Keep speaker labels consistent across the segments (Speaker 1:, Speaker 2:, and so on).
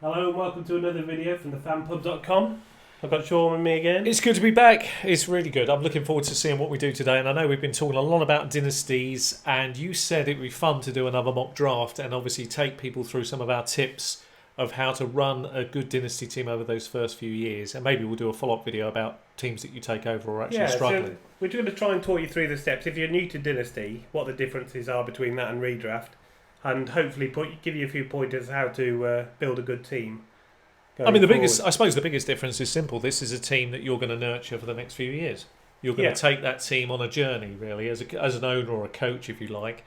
Speaker 1: Hello and welcome to another video from thefanpub.com. I've got Sean with me again.
Speaker 2: It's good to be back. It's really good. I'm looking forward to seeing what we do today. And I know we've been talking a lot about dynasties, and you said it would be fun to do another mock draft and obviously take people through some of our tips of how to run a good dynasty team over those first few years. And maybe we'll do a follow-up video about teams that you take over or actually struggling.
Speaker 1: So we're going to try and talk you through the steps. If you're new to dynasty, what the differences are between that and redraft, and hopefully give you a few pointers how to build a good team.
Speaker 2: I mean, I suppose the biggest difference is simple. This is a team that you're going to nurture for the next few years. You're going to take that team on a journey, really, as an owner or a coach, if you like,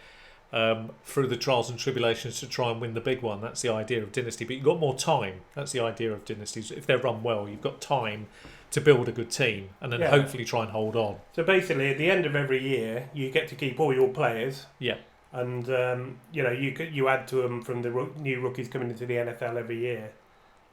Speaker 2: through the trials and tribulations to try and win the big one. That's the idea of dynasty. But you've got more time. That's the idea of dynasties. If they're run well, you've got time to build a good team and then hopefully try and hold on.
Speaker 1: So basically, at the end of every year, you get to keep all your players.
Speaker 2: Yeah.
Speaker 1: And you add to them from the new rookies coming into the NFL every year.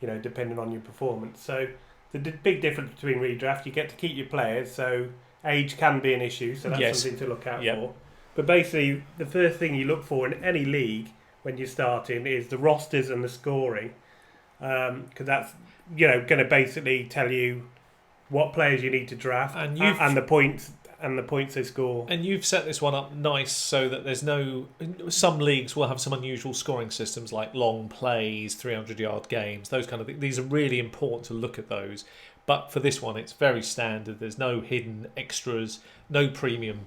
Speaker 1: Depending on your performance. So the big difference between redraft, you get to keep your players, so age can be an issue, so that's something to look out for. But basically, the first thing you look for in any league when you're starting is the rosters and the scoring, because that's going to basically tell you what players you need to draft and the points. And the points they score.
Speaker 2: And you've set this one up nice so that there's no... Some leagues will have some unusual scoring systems like long plays, 300-yard games, those kind of things. These are really important to look at those. But for this one, it's very standard. There's no hidden extras, no premium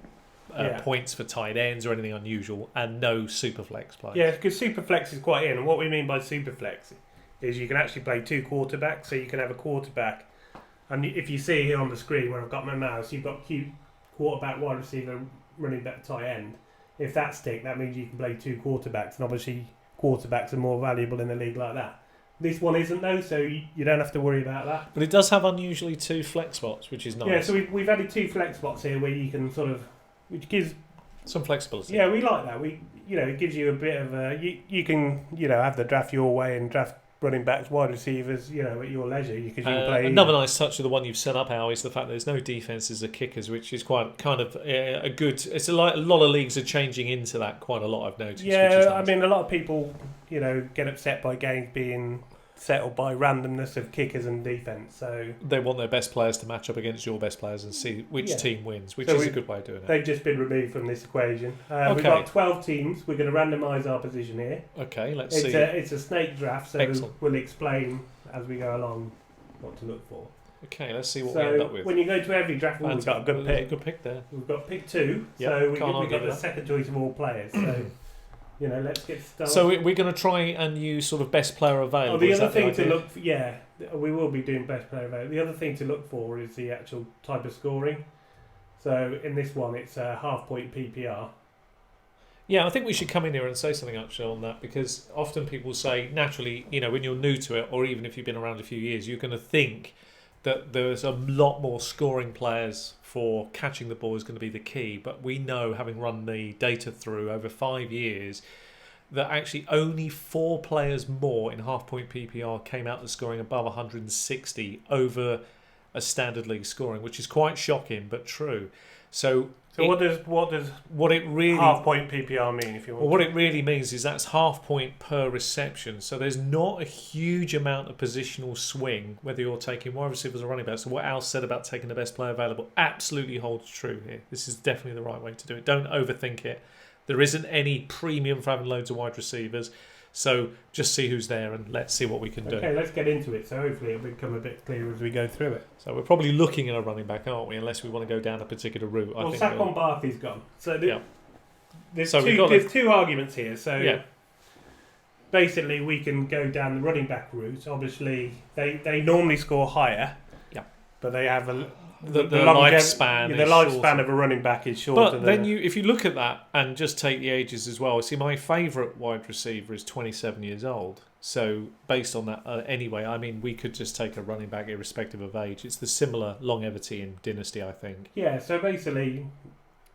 Speaker 2: points for tight ends or anything unusual, and no superflex players.
Speaker 1: Yeah, because superflex is quite in. And what we mean by superflex is you can actually play two quarterbacks. So you can have a quarterback. And if you see here on the screen where I've got my mouse, you've got quarterback, wide receiver, running back, tight end. If that's stick, that means you can play two quarterbacks, and obviously quarterbacks are more valuable in a league like that. This one isn't though, so you don't have to worry about that.
Speaker 2: But it does have unusually two flex spots, which is nice.
Speaker 1: Yeah, so we've added two flex spots here where you can which gives
Speaker 2: some flexibility.
Speaker 1: Yeah, we like that. It gives you a bit of a you can have the draft your way and draft running backs, wide receivers, at your leisure. You can play.
Speaker 2: Another nice touch of the one you've set up, Al, is the fact that there's no defenses or kickers, which is quite kind of a good. It's a lot of leagues are changing into that quite a lot. I've noticed.
Speaker 1: Yeah,
Speaker 2: which is nice.
Speaker 1: I mean, a lot of people, get upset by games being settled by randomness of kickers and defense. So
Speaker 2: they want their best players to match up against your best players and see which team wins, which is a good way of doing it.
Speaker 1: They've just been removed from this equation. We've got 12 teams. We're going to randomise our position here.
Speaker 2: Okay, let's see.
Speaker 1: It's a snake draft, so
Speaker 2: Excellent.
Speaker 1: We'll explain as we go along what to look for.
Speaker 2: Okay, let's see what we end up with.
Speaker 1: When you go to every draft, we've got a good pick.
Speaker 2: Good pick there.
Speaker 1: We've got pick 2,
Speaker 2: yep,
Speaker 1: so we've got the second choice of all players. So. Let's get started.
Speaker 2: So we're going to try and use sort of best player available.
Speaker 1: The other thing to look for, we will be doing best player available. The other thing to look for is the actual type of scoring. So in this one, it's a half-point PPR.
Speaker 2: Yeah, I think we should come in here and say something actually on that, because often people say, naturally, when you're new to it, or even if you've been around a few years, you're going to think that there's a lot more scoring players for catching the ball is going to be the key. But we know, having run the data through over 5 years, that actually only 4 players more in half-point PPR came out as scoring above 160 over a standard league scoring, which is quite shocking but true. So
Speaker 1: what it really half-point PPR mean? If you want.
Speaker 2: Well, what it really means is that's half point per reception. So there's not a huge amount of positional swing whether you're taking wide receivers or running backs. So what Al said about taking the best player available absolutely holds true here. This is definitely the right way to do it. Don't overthink it. There isn't any premium for having loads of wide receivers. So just see who's there and let's see what we can do.
Speaker 1: Okay, let's get into it. So hopefully it'll become a bit clearer as we go through it.
Speaker 2: So we're probably looking at a running back, aren't we? Unless we want to go down a particular route.
Speaker 1: Well, Saquon Barkley's gone. So there's two arguments here. So basically we can go down the running back route. Obviously they normally score higher.
Speaker 2: Yeah.
Speaker 1: But they have
Speaker 2: the lifespan.
Speaker 1: The lifespan of a running back is shorter.
Speaker 2: But then if you look at that and just take the ages as well, see, my favourite wide receiver is 27 years old. So based on that, anyway, I mean, we could just take a running back irrespective of age. It's the similar longevity in Dynasty, I think.
Speaker 1: Yeah. So basically,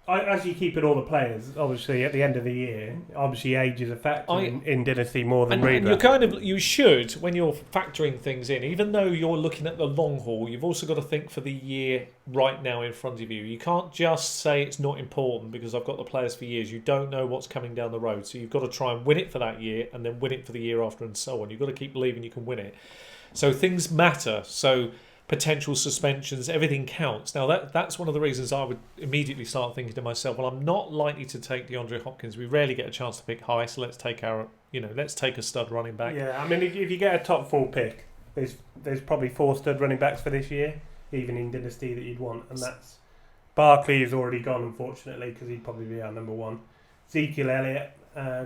Speaker 1: as you keep in all the players, obviously at the end of the year, obviously age is a factor in Dynasty more than redraft.
Speaker 2: And you should, when you're factoring things in, even though you're looking at the long haul, you've also got to think for the year right now in front of you. You can't just say it's not important because I've got the players for years. You don't know what's coming down the road, so you've got to try and win it for that year and then win it for the year after and so on. You've got to keep believing you can win it. So things matter. So potential suspensions, everything counts. Now that's one of the reasons I would immediately start thinking to myself, well, I'm not likely to take DeAndre Hopkins. We rarely get a chance to pick high, so let's take a stud running back.
Speaker 1: Yeah, I mean, if you get a top 4 pick, there's probably 4 stud running backs for this year, even in Dynasty, that you'd want, and that's Barkley is already gone, unfortunately, because he'd probably be our number 1. Ezekiel Elliott,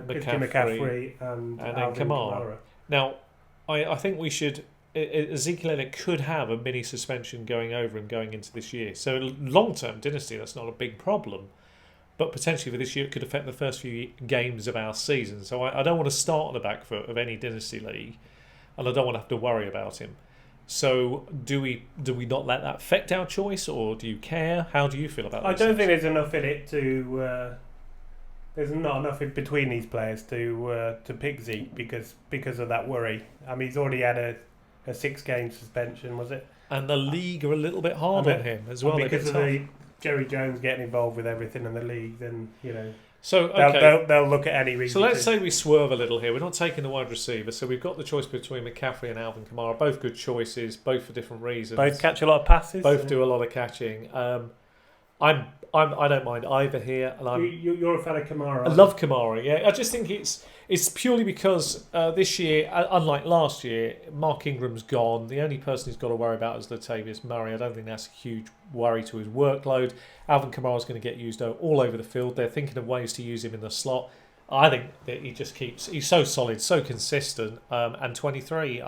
Speaker 1: Christian McCaffrey, and Alvin Kamara.
Speaker 2: Now, I think we should. Ezekiel Elliott could have a mini suspension going over and going into this year. So long-term Dynasty, that's not a big problem. But potentially for this year, it could affect the first few games of our season. So I don't want to start on the back foot of any Dynasty league, and I don't want to have to worry about him. So do we not let that affect our choice, or do you care? How do you feel about that?
Speaker 1: I don't think there's enough in it to... there's not enough in between these players to pick Zeke because of that worry. I mean, he's already had a 6-game suspension, was it?
Speaker 2: And the league are a little bit hard on him as well.
Speaker 1: Because of the Jerry Jones getting involved with everything in the league, then,
Speaker 2: So okay.
Speaker 1: they'll look at any reason.
Speaker 2: So let's say we swerve a little here. We're not taking the wide receiver, so we've got the choice between McCaffrey and Alvin Kamara. Both good choices, both for different reasons.
Speaker 1: Both catch a lot of passes.
Speaker 2: Both do a lot of catching. I don't mind either here, and
Speaker 1: you're a fan of Kamara.
Speaker 2: I love Kamara. Yeah, I just think it's purely because this year, unlike last year, Mark Ingram's gone. The only person he's got to worry about is Latavius Murray. I don't think that's a huge worry to his workload. Alvin Kamara's going to get used all over the field. They're thinking of ways to use him in the slot. I think that he's so solid, so consistent, and 23.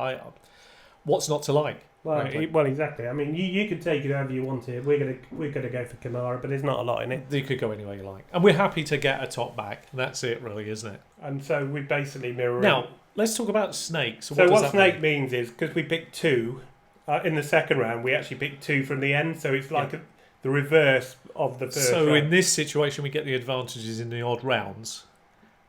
Speaker 2: What's not to like?
Speaker 1: Well, exactly. I mean, you could take it however you want it. We're gonna go for Kamara, but there's not a lot in it.
Speaker 2: You could go anywhere you like, and we're happy to get a top back. And that's it, really, isn't it?
Speaker 1: And so we basically mirror.
Speaker 2: Now let's talk about snakes.
Speaker 1: So what snake means is because we picked 2 in the second round, we actually picked 2 from the end. So it's like the reverse of the first.
Speaker 2: So
Speaker 1: round.
Speaker 2: In this situation, we get the advantages in the odd rounds.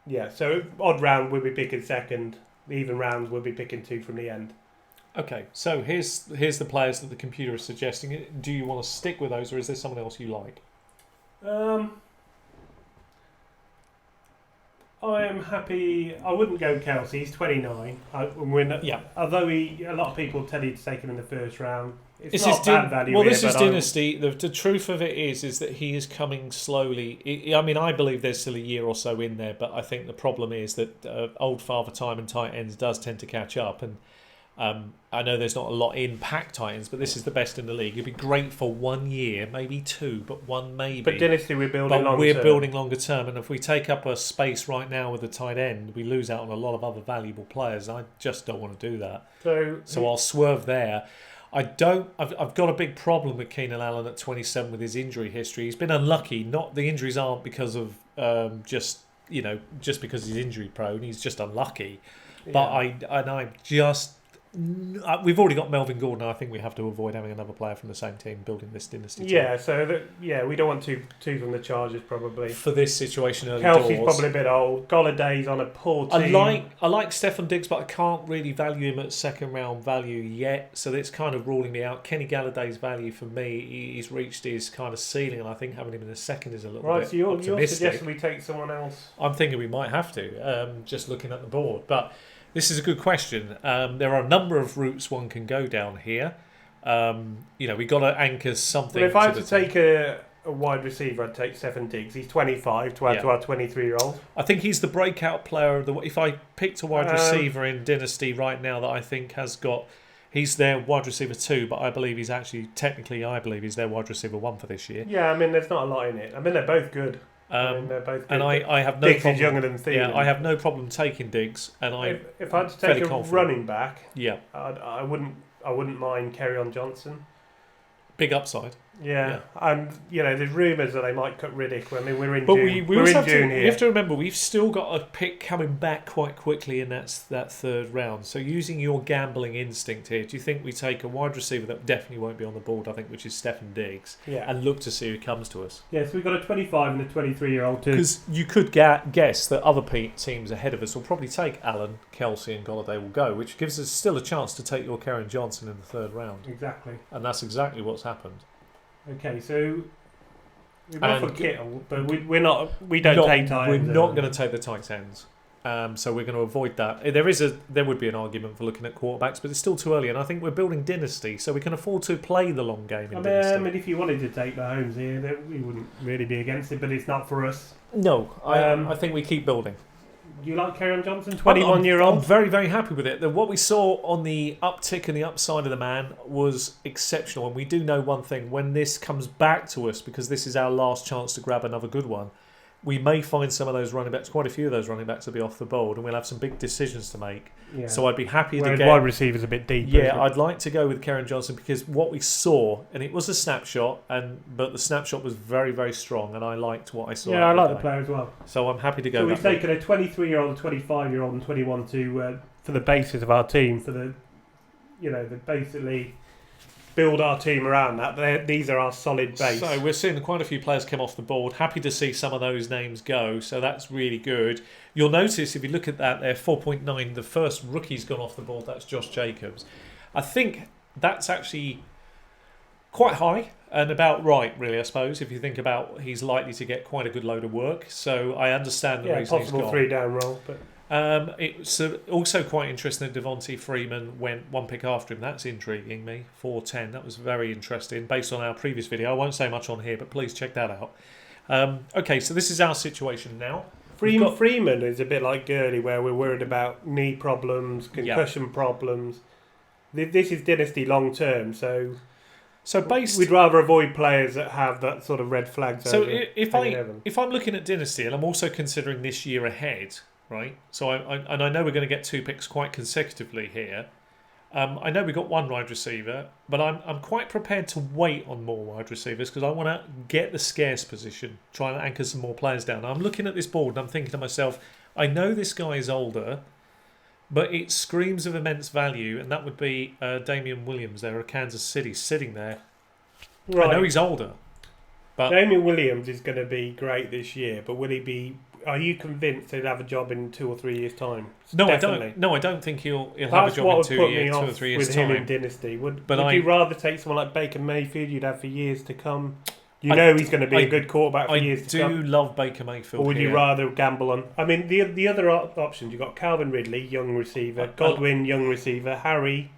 Speaker 1: Yeah. So odd round we'll be picking second. The even rounds we'll be picking 2 from the end.
Speaker 2: Okay, so here's the players that the computer is suggesting. Do you want to stick with those, or is there someone else you like?
Speaker 1: I am happy. I wouldn't go Kelsey. He's 29. Although a lot of people tell you to take him in the first round. It's not bad value.
Speaker 2: Well, this is Dynasty. The truth of it is that he is coming slowly. I mean, I believe there's still a year or so in there, but I think the problem is that old father time and tight ends does tend to catch up. And I know there's not a lot in pack Titans, but this is the best in the league. It'd be great for 1 year, maybe 2, but 1 maybe.
Speaker 1: But Dynasty, we're building
Speaker 2: longer term, and if we take up a space right now with the tight end, we lose out on a lot of other valuable players. I just don't want to do that. So I'll swerve there. I've got a big problem with Keenan Allen at 27 with his injury history. He's been unlucky. The injuries aren't because of just because he's injury prone. He's just unlucky. Yeah. We've already got Melvin Gordon. I think we have to avoid having another player from the same team building this Dynasty team.
Speaker 1: Yeah, we don't want two from the Chargers probably.
Speaker 2: For this situation early
Speaker 1: Kelsey's
Speaker 2: doors.
Speaker 1: probably a bit old. Golladay's on a poor team.
Speaker 2: I like Stefan Diggs, but I can't really value him at second round value yet, so that's kind of ruling me out. Kenny Galladay's value for me, he's reached his kind of ceiling, and I think having him in the second is a little bit
Speaker 1: optimistic.
Speaker 2: optimistic.
Speaker 1: You're suggesting we take someone else?
Speaker 2: I'm thinking we might have to, just looking at the board. But this is a good question. There are a number of routes one can go down here. We've got to anchor something.
Speaker 1: Well, if I had to take a wide receiver, I'd take Stefan Diggs. He's 25 to add to our 23-year-old.
Speaker 2: I think he's the breakout player. If I picked a wide receiver in Dynasty right now that I think he's their wide receiver 2, but I believe he's actually, technically, he's their wide receiver 1 for this year.
Speaker 1: Yeah, I mean, there's not a lot in it. I mean, they're both good. They're both good.
Speaker 2: And I have no
Speaker 1: Diggs
Speaker 2: problem.
Speaker 1: is younger than Thielen.
Speaker 2: Yeah, I have no problem taking Diggs. And
Speaker 1: if I had to take a running back,
Speaker 2: yeah,
Speaker 1: I wouldn't mind Kerryon Johnson.
Speaker 2: Big upside.
Speaker 1: Yeah, and there's rumours that they might cut Riddick. I mean, we're in
Speaker 2: But
Speaker 1: June.
Speaker 2: we
Speaker 1: We're
Speaker 2: also
Speaker 1: in June here.
Speaker 2: we have to remember we've still got a pick coming back quite quickly in that third round. So using your gambling instinct here, do you think we take a wide receiver that definitely won't be on the board? I think, which is Stefan Diggs, and look to see who comes to us.
Speaker 1: Yeah, so we've got a 25 and a 23-year-old too.
Speaker 2: Because you could guess that other teams ahead of us will probably take Allen, Kelsey, and Golladay will go, which gives us still a chance to take your Kerryon Johnson in the third round.
Speaker 1: Exactly.
Speaker 2: And that's exactly what's happened.
Speaker 1: Okay, so we've gone for Kittle, but we don't take tight ends.
Speaker 2: We're not going to take the tight ends. So we're going to avoid that. There would be an argument for looking at quarterbacks, but it's still too early, and I think we're building Dynasty, so we can afford to play the long game in Dynasty.
Speaker 1: I mean, if you wanted to take Mahomes here, we wouldn't really be against it, but it's not for us.
Speaker 2: No, I think we keep building.
Speaker 1: Do you like Kerryon Johnson, 21-year-old?
Speaker 2: I'm very, very happy with it. What we saw on the uptick and the upside of the man was exceptional, and we do know one thing. When this comes back to us, because this is our last chance to grab another good one, we may find some of those running backs, quite a few of those running backs will be off the board, and we'll have some big decisions to make. Yeah. So I'd be happy to get...
Speaker 1: wide receivers a bit deeper.
Speaker 2: Yeah, I'd like to go with Kerryon Johnson because what we saw, and it was a snapshot, but the snapshot was very, very strong, and I liked what I saw.
Speaker 1: Yeah, I like the player as well.
Speaker 2: So I'm happy to go.
Speaker 1: So we've taken a 23-year-old, a 25-year-old, and 21 for the basis of our team, for the, basically build our team around that. These are our solid base.
Speaker 2: So we're seeing quite a few players come off the board. Happy to see some of those names go. So that's really good. You'll notice if you look at that, they're 4.9. The first rookie's gone off the board. That's Josh Jacobs. I think that's actually quite high and about right, really, I suppose, if you think about he's likely to get quite a good load of work. So I understand the reason he's gone.
Speaker 1: Possible 3-down role, but...
Speaker 2: It's also quite interesting that Devontae Freeman went one pick after him. That's intriguing me. 4-10. That was very interesting based on our previous video. I won't say much on here, but please check that out. Okay, so this is our situation now.
Speaker 1: Freeman is a bit like Gurley, where we're worried about knee problems, concussion problems. This is Dynasty long term, so we'd rather avoid players that have that sort of red flags.
Speaker 2: So if I'm looking at Dynasty, and I'm also considering this year ahead. Right, so I know we're going to get 2 picks quite consecutively here. I know we've got one wide receiver, but I'm quite prepared to wait on more wide receivers because I want to get the scarce position, try and anchor some more players down. I'm looking at this board and I'm thinking to myself, I know this guy is older, but it screams of immense value, and that would be Damian Williams there of Kansas City sitting there. Right. I know he's older, but
Speaker 1: Damian Williams is going to be great this year, but will he be... Are you convinced he'll have a job in 2 or 3 years' time?
Speaker 2: No, definitely. I don't. No, I don't think he'll have a job in 2 or 3 years' time.
Speaker 1: With him in Dynasty, would you rather take someone like Baker Mayfield? You'd have for years to come. He's going to be a good quarterback for years to come.
Speaker 2: I do love Baker Mayfield.
Speaker 1: Or would you rather gamble on? I mean, the other options you've got Calvin Ridley, young receiver, Godwin, young receiver, Harry,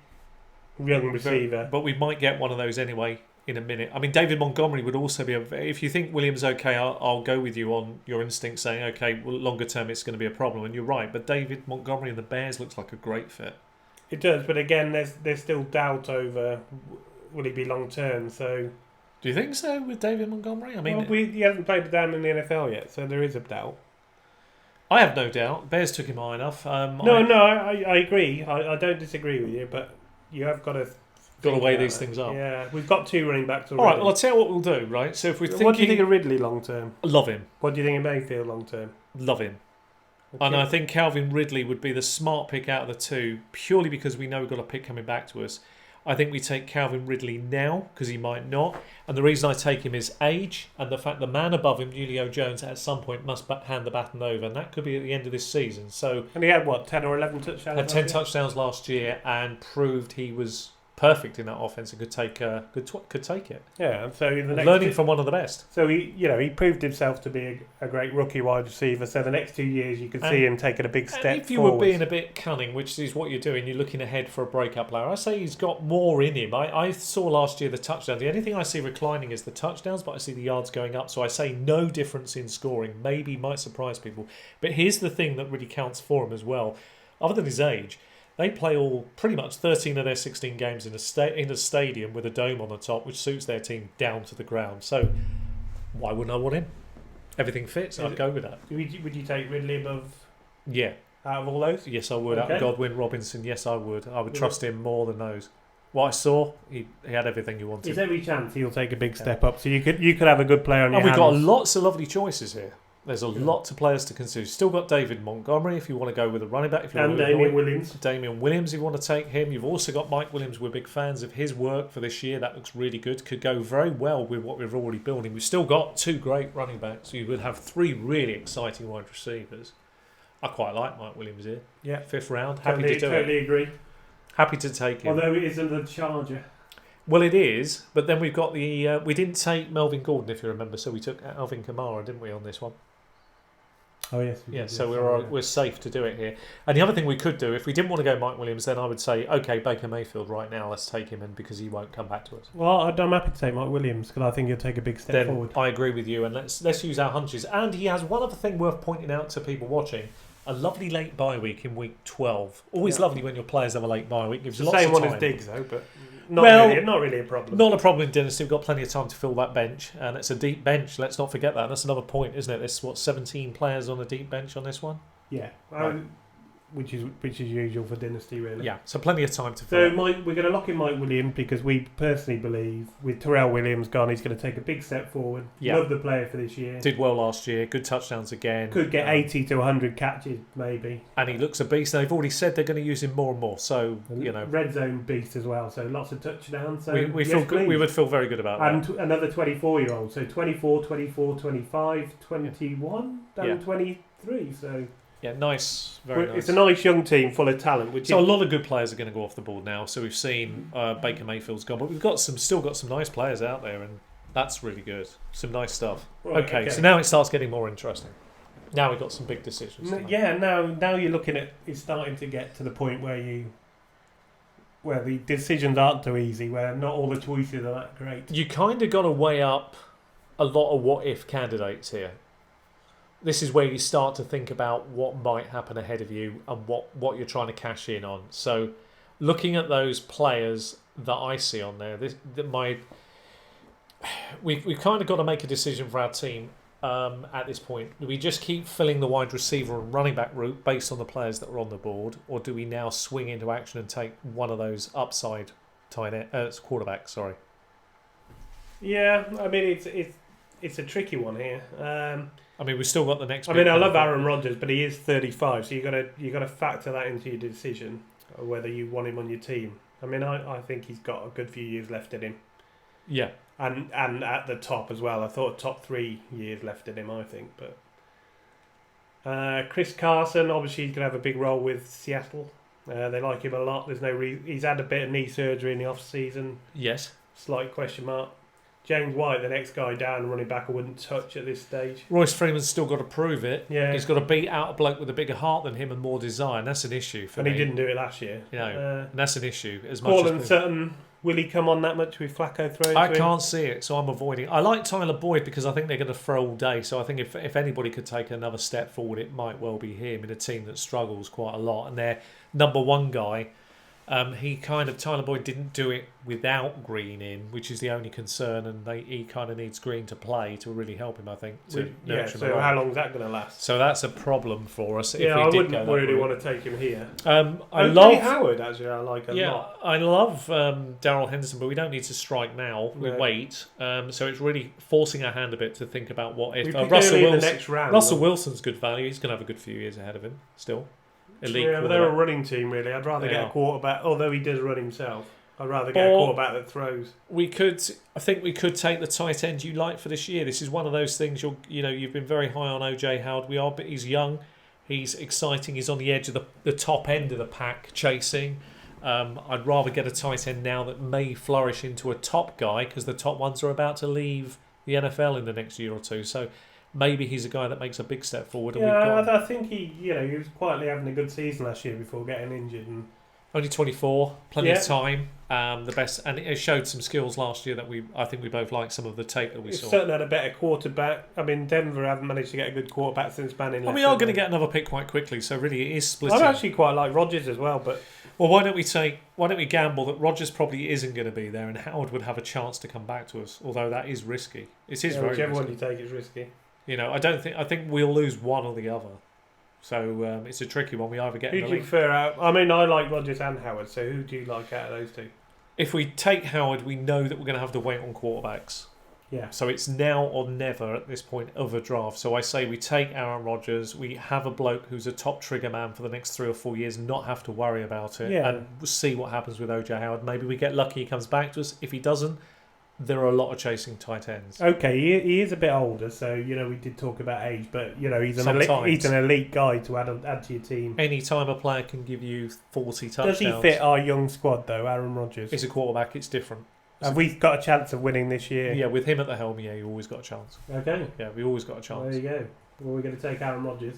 Speaker 1: young receiver.
Speaker 2: But we might get one of those anyway. In a minute. I mean, David Montgomery would also be if you think Williams okay, I'll go with you on your instinct saying, okay, well, longer term it's going to be a problem, and you're right. But David Montgomery and the Bears looks like a great fit.
Speaker 1: It does, but again, there's still doubt over will he be long term. So,
Speaker 2: do you think so with David Montgomery? I mean,
Speaker 1: he hasn't played down in the NFL yet, so there is a doubt.
Speaker 2: I have no doubt. Bears took him high enough.
Speaker 1: I agree. I don't disagree with you, but you have got to.
Speaker 2: Got to weigh these things up.
Speaker 1: Yeah, we've got 2 running backs already.
Speaker 2: All right, well, I'll tell you what we'll do, right? So if we're thinking...
Speaker 1: What do you think of Ridley long term?
Speaker 2: Love him.
Speaker 1: What do you think of Mayfield long term?
Speaker 2: Love him. Okay. And I think Calvin Ridley would be the smart pick out of the 2, purely because we know we've got a pick coming back to us. I think we take Calvin Ridley now, because he might not. And the reason I take him is age, and the fact the man above him, Julio Jones, at some point must hand the baton over, and that could be at the end of this season. So,
Speaker 1: and he had, 10 or 11 touchdowns?
Speaker 2: Had 10 touchdowns last year, and proved he was... perfect in that offense and could take it.
Speaker 1: Yeah, and so
Speaker 2: learning from one of the best.
Speaker 1: So he proved himself to be a great rookie wide receiver. So the next 2 years you could see him taking a big step.
Speaker 2: If you were being a bit cunning, which is what you're doing, you're looking ahead for a breakup player. I say he's got more in him. I saw last year the touchdowns. The only thing I see reclining is the touchdowns, but I see the yards going up. So I say no difference in scoring. Maybe might surprise people, but here's the thing that really counts for him as well, other than his age. They play pretty much 13 of their 16 games in a stadium with a dome on the top, which suits their team down to the ground. So why wouldn't I want him? Everything fits. I'd go with that.
Speaker 1: Would you take Ridley above?
Speaker 2: Yeah.
Speaker 1: Out of all those?
Speaker 2: Yes, I would. Okay. Out of Godwin, Robinson, yes, I would. I would trust him more than those. What I saw, he had everything you wanted.
Speaker 1: There's every chance he'll take a big step up. So you could have a good player on your
Speaker 2: And we've
Speaker 1: hands.
Speaker 2: got lots of lovely choices here. There's a lot of players to consider. Still got David Montgomery if you want to go with a running back. If you
Speaker 1: and
Speaker 2: want to
Speaker 1: Damien Williams.
Speaker 2: Damien Williams if you want to take him. You've also got Mike Williams. We're big fans of his work for this year. That looks really good. Could go very well with what we're already building. We've still got 2 great running backs. So you would have 3 really exciting wide receivers. I quite like Mike Williams here.
Speaker 1: Yeah.
Speaker 2: 5th round. Happy to do it.
Speaker 1: Totally agree.
Speaker 2: Happy to take him.
Speaker 1: Although it isn't the Charger.
Speaker 2: Well, it is, but then we've got the... we didn't take Melvin Gordon, if you remember, so we took Alvin Kamara, didn't we, on this one?
Speaker 1: Oh, yes.
Speaker 2: So we're safe to do it here. And the other thing we could do, if we didn't want to go Mike Williams, then I would say, OK, Baker Mayfield right now, let's take him in because he won't come back to us.
Speaker 1: Well, I'm happy to take Mike Williams because I think he'll take a big step forward.
Speaker 2: I agree with you, and let's use our hunches. And he has one other thing worth pointing out to people watching. A lovely late bye week in week 12. Always lovely when your players have a late bye week. Gives you lots of time.
Speaker 1: Same one as Diggs, though, but not really a problem.
Speaker 2: Not a problem in Dynasty. We've got plenty of time to fill that bench, and it's a deep bench. Let's not forget that. That's another point, isn't it? There's 17 players on a deep bench on this one.
Speaker 1: Yeah, which is usual for Dynasty, really.
Speaker 2: Yeah, so plenty of time to fill.
Speaker 1: So we're going to lock in Mike Williams because we personally believe with Terrell Williams gone, he's going to take a big step forward.
Speaker 2: Yeah.
Speaker 1: Love the player for this year.
Speaker 2: Did well last year. Good touchdowns again.
Speaker 1: Could get 80 to 100 catches, maybe.
Speaker 2: And he looks a beast. And they've already said they're going to use him more and more. So,
Speaker 1: red zone beast as well. So lots of touchdowns. So
Speaker 2: we feel good. We would feel very good about that.
Speaker 1: And another 24-year-old. So 24, 24, 25, 21, down 23. So...
Speaker 2: Yeah, nice. Very nice.
Speaker 1: It's a nice young team full of talent.
Speaker 2: So a lot of good players are going to go off the board now. So we've seen Baker Mayfield's gone, but we've still got some nice players out there, and that's really good. Some nice stuff.
Speaker 1: Right,
Speaker 2: okay, so now it starts getting more interesting. Now we've got some big decisions.
Speaker 1: Yeah, now you're looking at it's starting to get to the point where the decisions aren't too easy, where not all the choices are that great.
Speaker 2: You kind of got to weigh up a lot of what if candidates here. This is where you start to think about what might happen ahead of you and what you're trying to cash in on. So, looking at those players that I see on there, we've kind of got to make a decision for our team at this point. Do we just keep filling the wide receiver and running back route based on the players that are on the board, or do we now swing into action and take one of those upside quarterbacks? Sorry.
Speaker 1: Yeah, I mean it's a tricky one here.
Speaker 2: I mean, we've still got the next.
Speaker 1: I love Aaron Rodgers, but he is 35, so you got to factor that into your decision of whether you want him on your team. I mean, I think he's got a good few years left in him.
Speaker 2: Yeah,
Speaker 1: and at the top as well. I thought top 3 years left in him. I think, but Chris Carson, obviously, he's gonna have a big role with Seattle. They like him a lot. There's no he's had a bit of knee surgery in the off season.
Speaker 2: Yes.
Speaker 1: Slight question mark. James White, the next guy down, running back, I wouldn't touch at this stage.
Speaker 2: Royce Freeman's still got to prove it.
Speaker 1: Yeah.
Speaker 2: He's got to beat out a bloke with a bigger heart than him and more desire, and that's an issue for me.
Speaker 1: And he didn't do it last year.
Speaker 2: And that's an issue.
Speaker 1: Cortland Sutton, will he come on that much with Flacco throwing
Speaker 2: I can't see it, so I'm avoiding. I like Tyler Boyd because I think they're going to throw all day, so I think if anybody could take another step forward, it might well be him in a team that struggles quite a lot. And their number one guy, Tyler Boyd didn't do it without Green in, which is the only concern, and he kind of needs Green to play to really help him, I think.
Speaker 1: So how long is that going to last?
Speaker 2: So that's a problem for us.
Speaker 1: I wouldn't really want to take him here.
Speaker 2: I love
Speaker 1: Howard, actually, I like a lot.
Speaker 2: Yeah, I love Daryl Henderson, but we don't need to strike now. We wait. So it's really forcing our hand a bit to think about what if
Speaker 1: Russell Wilson. The next round,
Speaker 2: Russell Wilson's good value. He's going to have a good few years ahead of him still. Elite
Speaker 1: but they're a running team, really. I'd rather get a quarterback, although he does run himself. I'd rather get a quarterback that throws.
Speaker 2: I think we could take the tight end you like for this year. This is one of those things. You've been very high on OJ Howard. But he's young, he's exciting. He's on the edge of the top end of the pack, chasing. I'd rather get a tight end now that may flourish into a top guy because the top ones are about to leave the NFL in the next year or two. So. Maybe he's a guy that makes a big step forward.
Speaker 1: I think he was quietly having a good season last year before getting injured. And
Speaker 2: only 24, plenty of time. The best, and it showed some skills last year that I think we both liked some of the tape that we saw.
Speaker 1: Certainly had a better quarterback. I mean, Denver haven't managed to get a good quarterback since Manning left.
Speaker 2: We are going to get another pick quite quickly, so really it is splitting.
Speaker 1: I actually quite like Rodgers as well, but
Speaker 2: why don't we gamble that Rodgers probably isn't going to be there, and Howard would have a chance to come back to us, although that is risky. It is very
Speaker 1: whichever
Speaker 2: risky.
Speaker 1: one you take is risky.
Speaker 2: I think we'll lose one or the other. So it's a tricky one. We either get.
Speaker 1: Who do you prefer out? I mean, I like Rodgers and Howard. So who do you like out of those two?
Speaker 2: if we take Howard, we know that we're going to have to wait on quarterbacks.
Speaker 1: Yeah.
Speaker 2: So it's now or never at this point of a draft. So I say we take Aaron Rodgers, we have a bloke who's a top trigger man for the next 3 or 4 years, not have to worry about it, and we'll see what happens with OJ Howard. Maybe we get lucky, he comes back to us. If he doesn't, there are a lot of chasing tight ends.
Speaker 1: Okay, he is a bit older, so we did talk about age, but he's an elite guy to add to your team.
Speaker 2: Any time a player can give you 40 touchdowns.
Speaker 1: Does he fit our young squad though, Aaron Rodgers?
Speaker 2: He's a quarterback, it's different.
Speaker 1: Have we got a chance of winning this year?
Speaker 2: Yeah, with him at the helm, you always got a chance.
Speaker 1: Okay.
Speaker 2: Yeah, we always got a chance.
Speaker 1: There you go. Well, we're going to take Aaron Rodgers.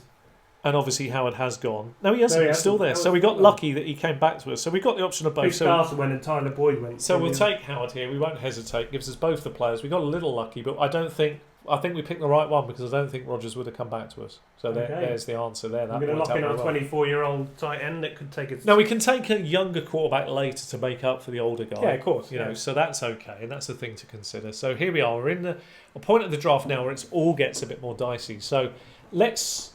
Speaker 2: And obviously Howard has gone. No, he hasn't. He's still there. So we got lucky that he came back to us. So we got the option of both.
Speaker 1: Chris Carson went and Tyler Boyd went.
Speaker 2: So we'll take Howard here. We won't hesitate. Gives us both the players. We got a little lucky, but I think we picked the right one because I don't think Rodgers would have come back to us. So there's the answer there.
Speaker 1: We're going to lock in our 24-year-old tight end that could take us.
Speaker 2: No, we can take a younger quarterback later to make up for the older guy.
Speaker 1: Yeah, of course.
Speaker 2: So that's okay, and that's the thing to consider. So here we are. We're in a point of the draft now where it all gets a bit more dicey. So let's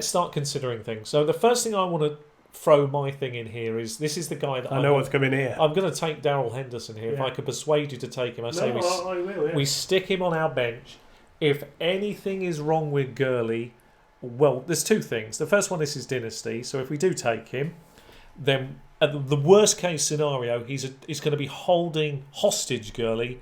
Speaker 2: start considering things. So the first thing I want to throw my thing in here is this is the guy that
Speaker 1: I know what's coming here.
Speaker 2: I'm going to take Darrell Henderson here. If I could persuade you to take him, I will. We stick him on our bench. If anything is wrong with Gurley, well, there's two things. The first one is his Dynasty. So if we do take him, then at the worst case scenario, he's going to be holding hostage Gurley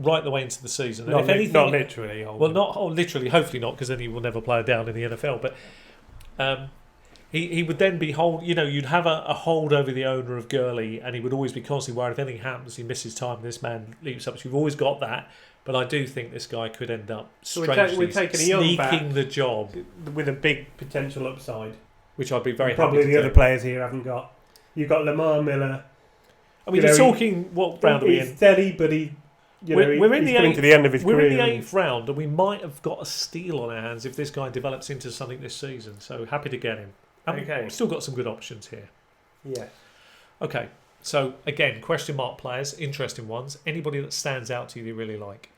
Speaker 2: right the way into the season. And
Speaker 1: not literally.
Speaker 2: Well, not literally. Hopefully not, because then he will never play down in the NFL. But he would then be you'd have a hold over the owner of Gurley, and he would always be constantly worried if anything happens, he misses time, this man leaps up. So you've always got that. But I do think this guy could end up strangely sneaking the job
Speaker 1: with a big potential upside,
Speaker 2: which I'd be very happy
Speaker 1: probably
Speaker 2: to
Speaker 1: the
Speaker 2: do.
Speaker 1: Other players here haven't got. You've got Lamar Miller.
Speaker 2: I mean, you're talking what round are we in?
Speaker 1: He's steady, but he's coming to the end of his career.
Speaker 2: We're in the 8th round, and we might have got a steal on our hands if this guy develops into something this season. So happy to get him.
Speaker 1: Okay,
Speaker 2: we've still got some good options here.
Speaker 1: Yeah.
Speaker 2: Okay. So, again, question mark players, interesting ones. Anybody that stands out to you really like?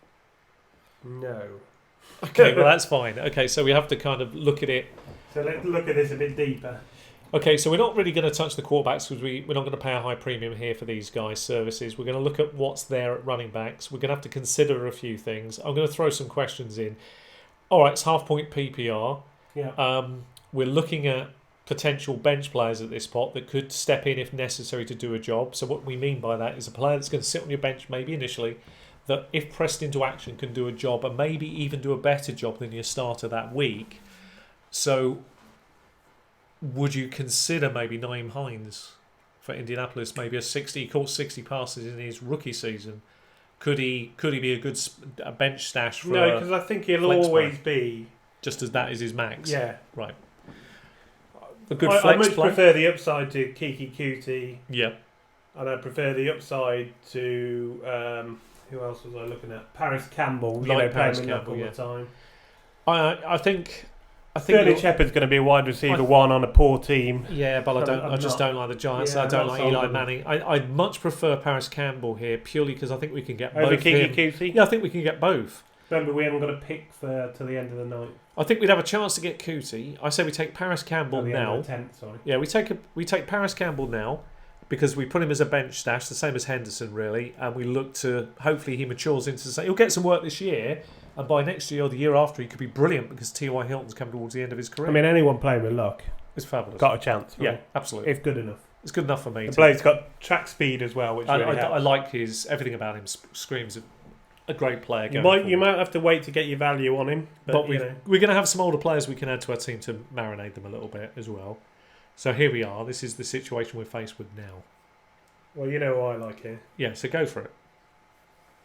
Speaker 1: No.
Speaker 2: Okay, well, that's fine. Okay, so we have to kind of look at it.
Speaker 1: So let's look at this a bit deeper.
Speaker 2: Okay, so we're not really going to touch the quarterbacks because we're not going to pay a high premium here for these guys' services. We're going to look at what's there at running backs. We're going to have to consider a few things. I'm going to throw some questions in. All right, it's half-point PPR.
Speaker 1: Yeah.
Speaker 2: We're looking at potential bench players at this spot that could step in if necessary to do a job. So what we mean by that is a player that's going to sit on your bench maybe initially, that if pressed into action can do a job and maybe even do a better job than your starter that week. So would you consider maybe Naeem Hines for Indianapolis? Maybe he caught 60 passes in his rookie season. Could he be a bench stash for
Speaker 1: No, because I think he'll always be
Speaker 2: just as that is his max.
Speaker 1: Yeah.
Speaker 2: Right. A good flex
Speaker 1: I much
Speaker 2: play.
Speaker 1: prefer the upside to Kiki Kuti.
Speaker 2: Yeah.
Speaker 1: And I prefer the upside to who else was I looking at? Paris Campbell.
Speaker 2: Paris
Speaker 1: playing
Speaker 2: Campbell
Speaker 1: all the time.
Speaker 2: I think
Speaker 1: Sterling Shepard's going to be a wide receiver one on a poor team.
Speaker 2: Yeah, but I just don't like the Giants.
Speaker 1: Yeah,
Speaker 2: I don't like Eli Manning. I'd much prefer Paris Campbell here purely because I think we can get
Speaker 1: over
Speaker 2: both.
Speaker 1: Kiki Kuti?
Speaker 2: Yeah, I think we can get both.
Speaker 1: Remember, we haven't got a pick till the end of the night.
Speaker 2: I think we'd have a chance to get Kuti. I say we take Paris Campbell now.
Speaker 1: End of the 10th, sorry.
Speaker 2: Yeah, we take Paris Campbell now because we put him as a bench stash, the same as Henderson really, and we look to hopefully he matures into he'll get some work this year, and by next year or the year after he could be brilliant because T.Y. Hilton's come towards the end of his career.
Speaker 1: I mean, anyone playing with luck,
Speaker 2: it's fabulous.
Speaker 1: Got a chance.
Speaker 2: Yeah, absolutely.
Speaker 1: If good enough.
Speaker 2: It's good enough for me.
Speaker 1: The bloke's got track speed as well, which really helps.
Speaker 2: I like everything about him screams a great player.
Speaker 1: You might have to wait to get your value on him, but
Speaker 2: we're going to have some older players we can add to our team to marinate them a little bit as well. So here we are. This is the situation we're faced with now.
Speaker 1: Well, you know what I like here.
Speaker 2: Yeah, so go for it.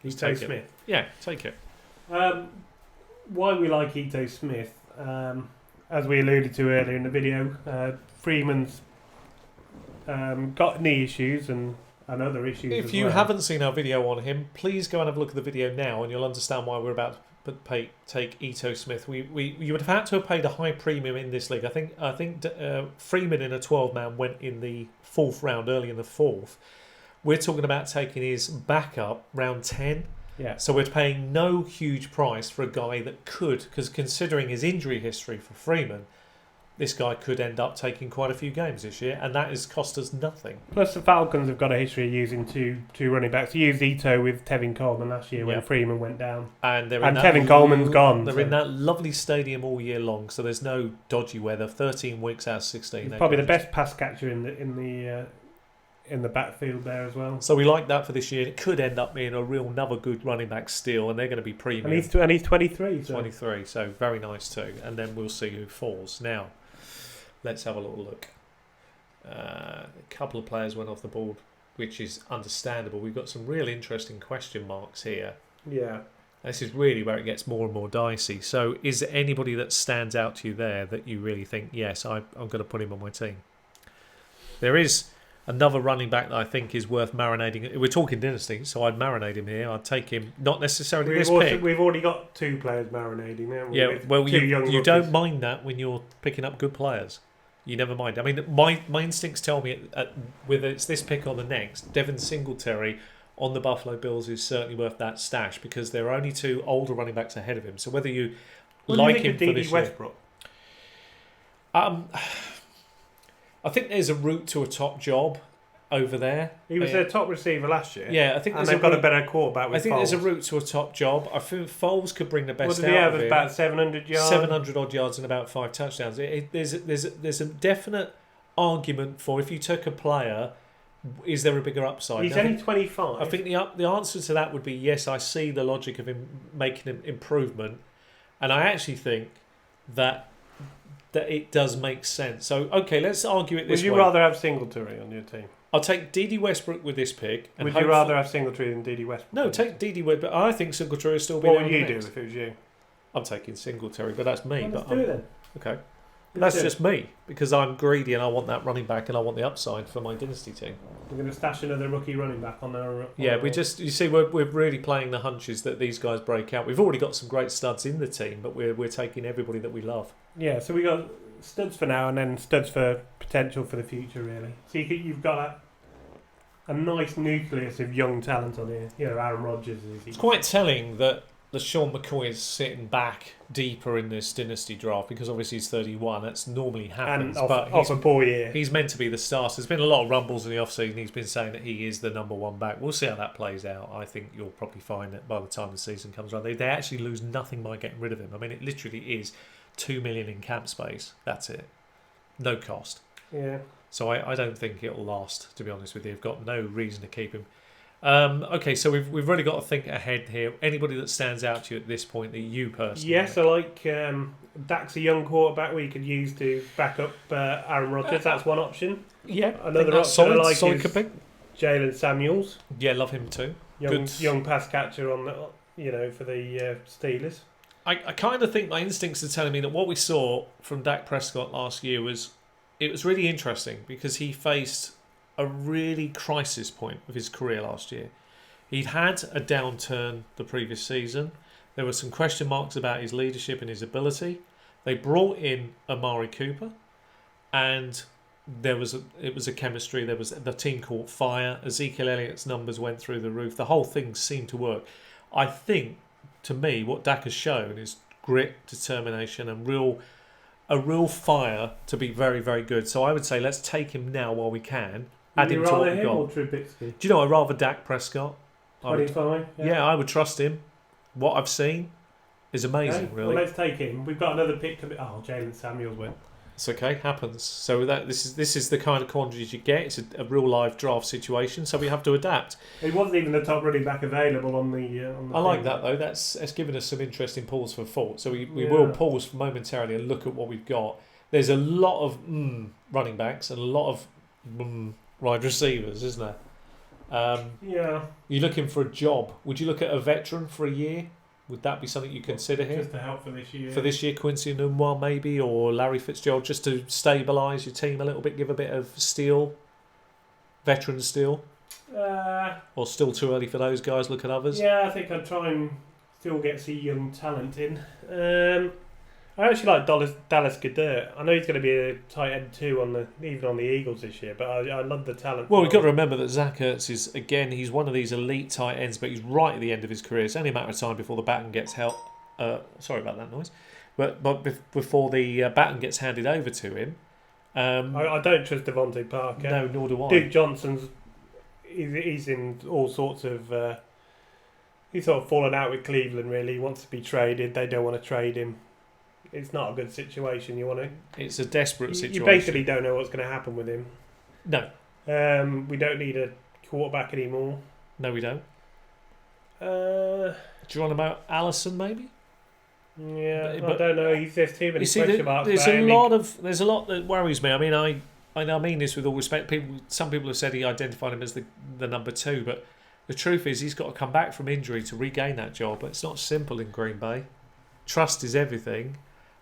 Speaker 1: Ito Smith.
Speaker 2: Yeah, take it.
Speaker 1: Why we like Ito Smith, as we alluded to earlier in the video, Freeman's got knee issues and other issues.
Speaker 2: If you haven't seen our video on him, please go and have a look at the video now, and you'll understand why we're about to take Ito Smith. You would have had to have paid a high premium in this league. I think Freeman in a 12-man went in the 4th round, early in the 4th. We're talking about taking his backup round 10.
Speaker 1: Yeah.
Speaker 2: So we're paying no huge price for a guy that could, because considering his injury history for Freeman, this guy could end up taking quite a few games this year, and that has cost us nothing.
Speaker 1: Plus, the Falcons have got a history of using two running backs. They used Ito with Tevin Coleman last year when Freeman went down.
Speaker 2: And
Speaker 1: Tevin Coleman's gone.
Speaker 2: They're in that lovely stadium all year long, so there's no dodgy weather. 13 weeks out of 16.
Speaker 1: He's probably the best pass catcher in the backfield there as well.
Speaker 2: So we like that for this year. It could end up being another good running back steal, and they're going to be premium.
Speaker 1: And he's 23. So.
Speaker 2: 23, so very nice too. And then we'll see who falls. Now, let's have a little look. A couple of players went off the board, which is understandable. We've got some real interesting question marks here.
Speaker 1: Yeah.
Speaker 2: This is really where it gets more and more dicey. So is there anybody that stands out to you there that you really think, yes, I'm going to put him on my team? There is another running back that I think is worth marinating. We're talking Dynasty, so I'd marinate him here. I'd take him, not necessarily pick.
Speaker 1: We've already got two players marinating now.
Speaker 2: Yeah, well, you don't mind that when you're picking up good players. You never mind. I mean, my instincts tell me, whether it's this pick or the next, Devin Singletary on the Buffalo Bills is certainly worth that stash because there are only two older running backs ahead of him. So whether you like him for this
Speaker 1: Westbrook?
Speaker 2: I think there's a route to a top job over there.
Speaker 1: He was their top receiver last year.
Speaker 2: Yeah, I think
Speaker 1: they've got a better quarterback with
Speaker 2: I think
Speaker 1: Foles.
Speaker 2: there's a route to a top job. I think Foles could bring the best
Speaker 1: what did
Speaker 2: out
Speaker 1: he have
Speaker 2: of him.
Speaker 1: About 700 yards?
Speaker 2: 700 odd yards and about 5 touchdowns. There's a definite argument for if you took a player, is there a bigger upside?
Speaker 1: He's only 25.
Speaker 2: I think the answer to that would be yes, I see the logic of him making an improvement. And I actually think that it does make sense. So, okay, let's argue it this way.
Speaker 1: Would you rather have Singletary on your team?
Speaker 2: I'll take D.D. Westbrook with this pick.
Speaker 1: And would you rather have Singletary than D.D. Westbrook?
Speaker 2: No, take D.D. Westbrook. I think Singletary will still be
Speaker 1: What would you do if it was you?
Speaker 2: I'm taking Singletary, but that's me.
Speaker 1: Well, let's do it then.
Speaker 2: Okay. That's just me, because I'm greedy and I want that running back and I want the upside for my Dynasty team.
Speaker 1: We're going to stash another rookie running back on our...
Speaker 2: you see, we're really playing the hunches that these guys break out. We've already got some great studs in the team, but we're taking everybody that we love.
Speaker 1: Yeah, so we got studs for now and then studs for potential for the future, really. So you've got a nice nucleus of young talent on here. You know, Aaron Rodgers.
Speaker 2: It's quite telling that Sean McCoy is sitting back deeper in this Dynasty draft because obviously he's 31. That's normally happens.
Speaker 1: And
Speaker 2: but
Speaker 1: off a poor year.
Speaker 2: He's meant to be the starter. There's been a lot of rumbles in the off-season. He's been saying that he is the number one back. We'll see how that plays out. I think you'll probably find that by the time the season comes around, they actually lose nothing by getting rid of him. I mean, it literally is $2 million in cap space. That's it. No cost.
Speaker 1: Yeah.
Speaker 2: So I don't think it'll last, to be honest with you. I've got no reason to keep him. Okay, so we've really got to think ahead here. Anybody that stands out to you at this point that you personally
Speaker 1: Yes, I like Dak's a young quarterback we could use to back up Aaron Rodgers. That's one option.
Speaker 2: Yeah,
Speaker 1: another option I like
Speaker 2: solid
Speaker 1: is Jalen Samuels.
Speaker 2: Yeah, love him too.
Speaker 1: Young pass catcher on for the Steelers.
Speaker 2: I kind of think my instincts are telling me that what we saw from Dak Prescott last year was really interesting because he faced a really crisis point of his career last year. He'd had a downturn the previous season. There were some question marks about his leadership and his ability. They brought in Amari Cooper, and it was a chemistry. There was the team caught fire. Ezekiel Elliott's numbers went through the roof. The whole thing seemed to work. I think, to me, what Dak has shown is grit, determination, and a real fire to be very, very good. So I would say let's take him now while we can. Add him to what we've got.
Speaker 1: Or Trubisky?
Speaker 2: Do you know, I'd rather Dak Prescott.
Speaker 1: 25?
Speaker 2: Yeah, I would trust him. What I've seen is amazing, really.
Speaker 1: Well, let's take him. We've got another pick to be... Oh, Jalen Samuels went.
Speaker 2: It's okay, happens. So this is the kind of quantities you get. It's a real live draft situation, so we have to adapt.
Speaker 1: He wasn't even the top running back available on the
Speaker 2: I like that, though. That's given us some interesting pause for thought. So we will pause momentarily and look at what we've got. There's a lot of running backs and a lot of wide receivers, isn't there?
Speaker 1: Yeah.
Speaker 2: You're looking for a job. Would you look at a veteran for a year? Would that be something you consider here?
Speaker 1: Just to help for this year.
Speaker 2: For this year, Quincy Enunwa maybe, or Larry Fitzgerald, just to stabilise your team a little bit, give a bit of steel, veteran steel? Or still too early for those guys, look at others?
Speaker 1: Yeah, I think I'd try and still get some young talent in. I actually like Dallas Goedert. I know he's going to be a tight end too, even on the Eagles this year, but I love the talent.
Speaker 2: Well, we've got to remember that Zach Ertz is, again, he's one of these elite tight ends, but he's right at the end of his career. It's only a matter of time before the baton gets held. Sorry about that noise. but before the baton gets handed over to him.
Speaker 1: I don't trust Devontae Parker.
Speaker 2: No, nor do I.
Speaker 1: Duke Johnson's he's in all sorts of he's sort of fallen out with Cleveland. Really, he wants to be traded. They don't want to trade him. It's not a good situation. You want to.
Speaker 2: It's a desperate situation.
Speaker 1: You basically don't know what's going to happen with him.
Speaker 2: No.
Speaker 1: We don't need a quarterback anymore.
Speaker 2: No, we don't.
Speaker 1: Do
Speaker 2: you want about Allison, maybe?
Speaker 1: Yeah, but I don't know. There's too many question marks.
Speaker 2: There's a lot that worries me. I mean, I mean this with all respect. Some people have said he identified him as the number 2, but the truth is he's got to come back from injury to regain that job. It's not simple in Green Bay. Trust is everything.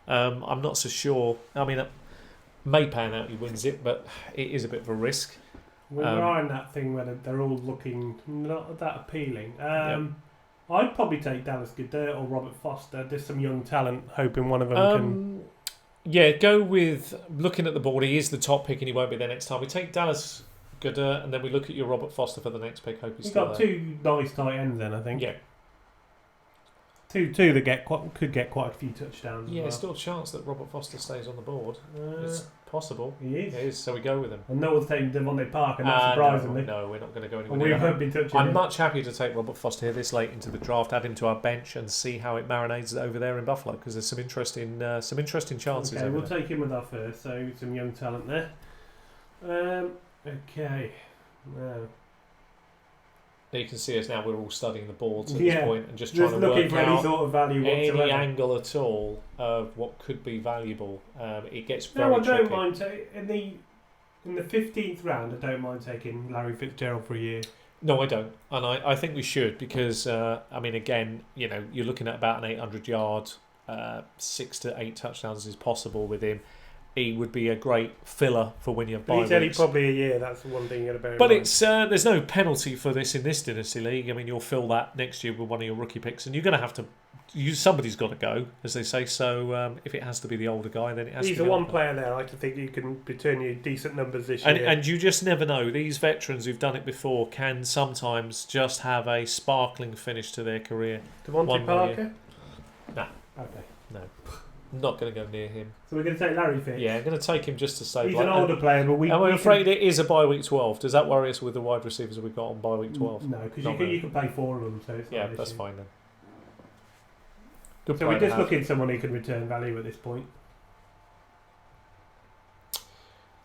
Speaker 2: I'm not so sure. I mean, it may pan out he wins it, but it is a bit of a risk.
Speaker 1: We are in that thing where they're all looking not that appealing.
Speaker 2: Yep.
Speaker 1: I'd probably take Dallas Goedert or Robert Foster. There's some young talent, hoping one of them can...
Speaker 2: Yeah, go with... Looking at the board, he is the top pick and he won't be there next time. We take Dallas Goedert and then we look at your Robert Foster for the next pick. Hope he's still
Speaker 1: got
Speaker 2: there.
Speaker 1: 2 nice tight ends then, I think.
Speaker 2: Yeah.
Speaker 1: Two that could get quite a few touchdowns.
Speaker 2: Yeah, there's still a chance that Robert Foster stays on the board. It's possible.
Speaker 1: He is.
Speaker 2: It is, so we go with him.
Speaker 1: And no one's taking Devontae Parker, not surprisingly.
Speaker 2: No, we're not going to go anywhere.
Speaker 1: We won't be touching
Speaker 2: I'm
Speaker 1: him.
Speaker 2: much happy to take Robert Foster here this late into the draft, add him to our bench and see how it marinades over there in Buffalo, because there's some interesting chances.
Speaker 1: Okay, we'll
Speaker 2: there.
Speaker 1: take him with our first, so some young talent there. Okay. Now.
Speaker 2: You can see us now, we're all studying the boards at this point and just trying to
Speaker 1: looking
Speaker 2: work
Speaker 1: for
Speaker 2: out
Speaker 1: any sort of value whatsoever.
Speaker 2: any angle at all of what could be valuable. It gets very tricky.
Speaker 1: I don't mind in the 15th round. I don't mind taking Larry Fitzgerald for a year.
Speaker 2: No, I don't, and I think we should because I mean, again, you're looking at about an 800-yard, 6 to 8 touchdowns is possible with him. He would be a great filler for when you have bye weeks.
Speaker 1: He's only probably a year. That's the one thing you got to bear in
Speaker 2: mind. But
Speaker 1: it's
Speaker 2: there's no penalty for this in this Dynasty League. I mean, you'll fill that next year with one of your rookie picks, and you're going to have to. Somebody's got to go, as they say. So if it has to be the older guy, then it has to be.
Speaker 1: He's the one player there. I think you can return you decent numbers this
Speaker 2: year.
Speaker 1: year.
Speaker 2: And you just never know. These veterans who've done it before can sometimes just have a sparkling finish to their career.
Speaker 1: Devontae Parker?
Speaker 2: Nah.
Speaker 1: Okay.
Speaker 2: No. Not going to go near him.
Speaker 1: So we're going to take Larry Fitz?
Speaker 2: Yeah, I'm going to take him just to save.
Speaker 1: He's an older player, but
Speaker 2: I'm afraid it is a bye week 12. Does that worry us with the wide receivers we've got on bye week 12?
Speaker 1: No, because you can play 4 of them. So it's
Speaker 2: yeah, that's fine then.
Speaker 1: So we're just looking at someone who can return value at this point.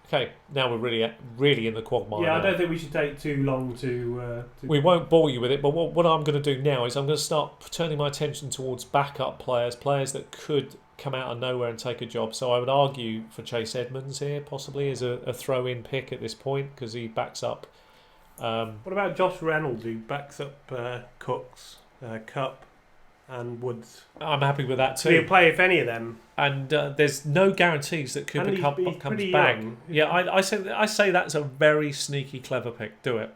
Speaker 2: Okay, now we're really in the quagmire.
Speaker 1: Yeah, I don't think we should take too long to...
Speaker 2: We won't bore you with it, but what I'm going to do now is I'm going to start turning my attention towards backup players that could come out of nowhere and take a job. So I would argue for Chase Edmonds here, possibly, as a throw-in pick at this point, because he backs up...
Speaker 1: what about Josh Reynolds, who backs up Cooks, Cup and Woods?
Speaker 2: I'm happy with that too.
Speaker 1: So he'll play if any of them.
Speaker 2: And there's no guarantees that Cooper Cup comes back.
Speaker 1: Young.
Speaker 2: Yeah, I say that's a very sneaky, clever pick. Do it.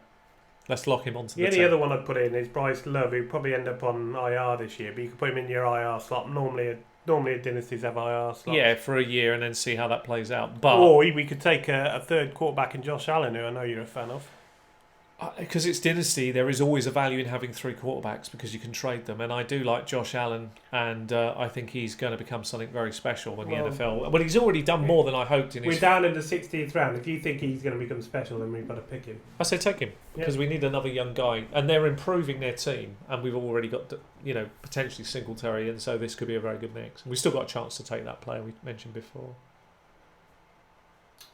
Speaker 2: Let's lock him onto the
Speaker 1: only other one I'd put in is Bryce Love, who'll probably end up on IR this year, but you can put him in your IR slot. Normally a dynasties have IR slots.
Speaker 2: Yeah, for a year and then see how that plays out. But
Speaker 1: or we could take a third quarterback in Josh Allen, who I know you're a fan of.
Speaker 2: Because it's Dynasty, there is always a value in having 3 quarterbacks because you can trade them. And I do like Josh Allen, and I think he's going to become something very special in the NFL. But he's already done more than I hoped. We're
Speaker 1: down in the 16th round. If you think he's going to become special, then we've got to pick him.
Speaker 2: I say take him because we need another young guy. And they're improving their team. And we've already got, potentially Singletary. And so this could be a very good mix. We've still got a chance to take that player we mentioned before.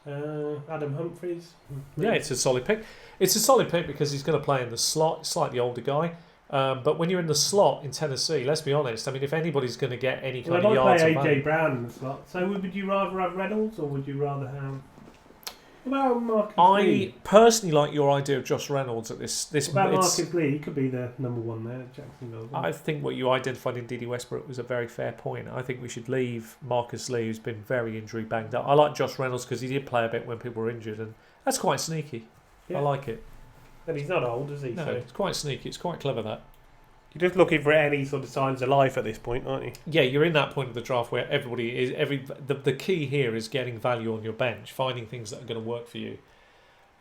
Speaker 1: Adam Humphries.
Speaker 2: Yeah, it's a solid pick. It's a solid pick because he's going to play in the slot, slightly older guy. But when you're in the slot in Tennessee, let's be honest. I mean, if anybody's going to get any kind of yards,
Speaker 1: play AJ Brown in the slot. So would you rather have Reynolds or would you rather have? What about Marcus Lee?
Speaker 2: Personally like your idea of Josh Reynolds at this.
Speaker 1: What about Marcus Lee? He could be the number 1 there at Jacksonville.
Speaker 2: I think what you identified in Dede Westbrook was a very fair point. I think we should leave Marcus Lee, who's been very injury banged up. I like Josh Reynolds because he did play a bit when people were injured, and that's quite sneaky. Yeah. I like it.
Speaker 1: And he's not old, is he?
Speaker 2: No, it's quite sneaky. It's quite clever, that.
Speaker 1: You're just looking for any sort of signs of life at this point, aren't you?
Speaker 2: Yeah, you're in that point of the draft where everybody is. The key here is getting value on your bench, finding things that are going to work for you.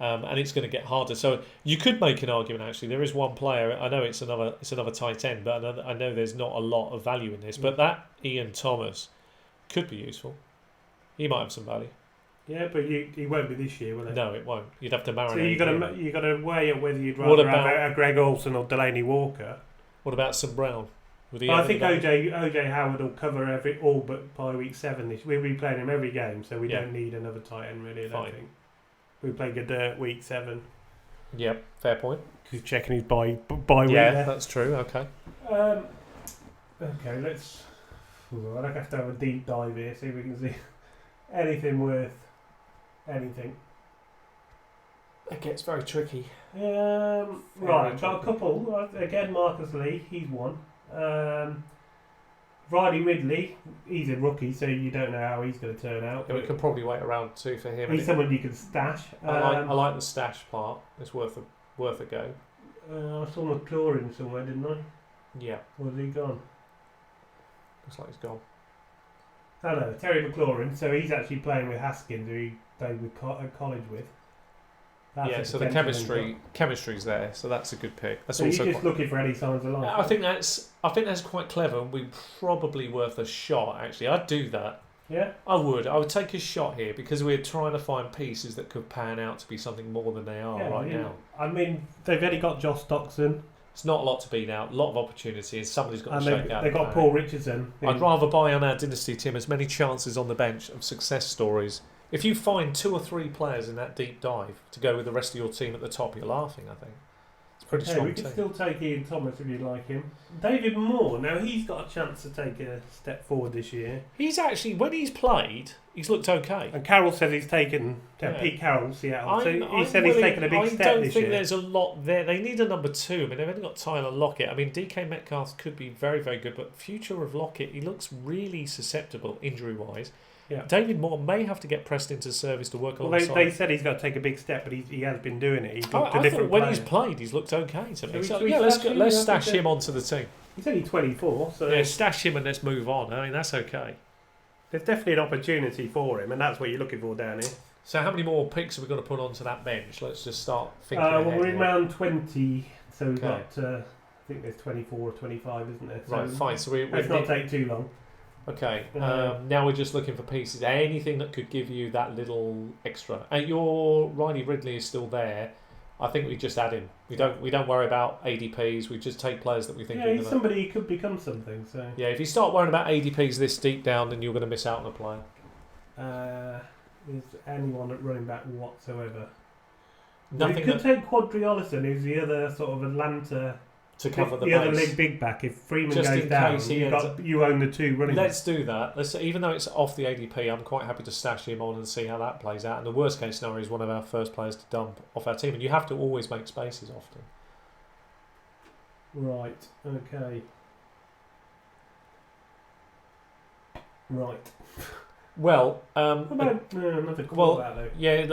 Speaker 2: And it's going to get harder. So you could make an argument. Actually, there is one player. I know it's another tight end, but I know there's not a lot of value in this. But that Ian Thomas Could be useful. He might have some value.
Speaker 1: Yeah, but he won't be this year, will he?
Speaker 2: No, it won't. You'd have to marinate.
Speaker 1: So you got to weigh up whether you'd
Speaker 2: What
Speaker 1: rather
Speaker 2: about-
Speaker 1: have a Greg Olsen or Delaney Walker.
Speaker 2: What about St Brown? Would he
Speaker 1: Well, I
Speaker 2: have
Speaker 1: think
Speaker 2: any value?
Speaker 1: OJ Howard will cover all but by week 7. We'll be playing him every game, so we
Speaker 2: Yeah.
Speaker 1: don't need another tight end really. I don't
Speaker 2: Fine.
Speaker 1: think. We play Gadert week 7.
Speaker 2: Yep, fair point.
Speaker 1: He's checking his bye week
Speaker 2: Yeah,
Speaker 1: there.
Speaker 2: that's true. Okay.
Speaker 1: Okay, let's. I'd have to have a deep dive here, see if we can see anything worth anything.
Speaker 2: It gets very tricky.
Speaker 1: Right, got a couple. Again, Marcus Lee, he's one. Riley Ridley, he's a rookie, so you don't know how he's going to turn out.
Speaker 2: Yeah, we can probably wait around too for him.
Speaker 1: He's someone you can stash.
Speaker 2: I like the stash part. It's worth a go.
Speaker 1: I saw McLaurin somewhere, didn't I?
Speaker 2: Yeah,
Speaker 1: Where's he gone?
Speaker 2: looks like he's gone.
Speaker 1: Oh no, Terry McLaurin. So he's actually playing with Haskins, who he played at college with. That's
Speaker 2: Yeah,
Speaker 1: a
Speaker 2: so the
Speaker 1: potential
Speaker 2: chemistry's there, so that's a good pick. That's
Speaker 1: So
Speaker 2: also
Speaker 1: you're just looking for any signs of life.
Speaker 2: I think that's quite clever, and we probably worth a shot. Actually, I'd do that.
Speaker 1: Yeah.
Speaker 2: I would take a shot here because we're trying to find pieces that could pan out to be something more than they are now.
Speaker 1: I mean, they've only got Josh Stockton.
Speaker 2: It's not a lot to beat out, a lot of opportunity, and somebody's got
Speaker 1: And
Speaker 2: to shake out.
Speaker 1: they've got Paul Richardson.
Speaker 2: I'd rather buy on our Dynasty team as many chances on the bench of success stories. If you find 2 or 3 players in that deep dive to go with the rest of your team at the top, you're laughing, I think. It's a pretty strong
Speaker 1: we can
Speaker 2: team.
Speaker 1: still take Ian Thomas if you like him. David Moore, now he's got a chance to take a step forward this year.
Speaker 2: He's actually, when he's played, he's looked okay.
Speaker 1: And Carroll says he's taken, Pete Carroll, Seattle, he said he's taken a big step this year.
Speaker 2: I don't think there's a lot there. They need a number 2. I mean, they've only got Tyler Lockett. I mean, DK Metcalf could be very, very good, but future of Lockett, he looks really susceptible injury-wise.
Speaker 1: Yeah.
Speaker 2: David Moore may have to get pressed into service to work
Speaker 1: Well,
Speaker 2: alongside.
Speaker 1: they said he's got to take a big step, but he has been doing it. He's looked
Speaker 2: I
Speaker 1: a different
Speaker 2: thought when
Speaker 1: player.
Speaker 2: he's played, he's looked okay to me.
Speaker 1: So
Speaker 2: So,
Speaker 1: we
Speaker 2: yeah,
Speaker 1: stash him?
Speaker 2: let's
Speaker 1: I
Speaker 2: stash
Speaker 1: think
Speaker 2: him onto the team.
Speaker 1: He's only 24, so
Speaker 2: Yeah, stash him and let's move on. I mean, that's okay.
Speaker 1: there's definitely an opportunity for him, and that's what you're looking for down here.
Speaker 2: So how many more picks have we got to put onto that bench? Let's just start thinking
Speaker 1: Well,
Speaker 2: ahead
Speaker 1: we're in
Speaker 2: here.
Speaker 1: round 20, so we've
Speaker 2: Okay.
Speaker 1: got, I think there's 24 or 25, isn't there? So
Speaker 2: Right, fine. So
Speaker 1: let's not take too long.
Speaker 2: Okay, now we're just looking for pieces. Anything that could give you that little extra. And your Riley Ridley is still there. I think we just add him. We don't worry about ADPs. We just take players that we think.
Speaker 1: Yeah, he's somebody who could become something. So
Speaker 2: yeah, if you start worrying about ADPs this deep down, then you're going to miss out on a player.
Speaker 1: is anyone at running back whatsoever?
Speaker 2: Nothing
Speaker 1: We could take Quadriolison, who's the other sort of Atlanta.
Speaker 2: to cover the
Speaker 1: other
Speaker 2: base.
Speaker 1: big back. If Freeman
Speaker 2: Just
Speaker 1: goes
Speaker 2: in
Speaker 1: down,
Speaker 2: case he
Speaker 1: you own the 2 running backs.
Speaker 2: Let's do that. Even though it's off the ADP, I'm quite happy to stash him on and see how that plays out. And the worst case scenario is one of our first players to dump off our team. And you have to always make spaces often.
Speaker 1: Right. Okay. Right.
Speaker 2: Well,
Speaker 1: What about another
Speaker 2: well,
Speaker 1: quarterback though?
Speaker 2: yeah,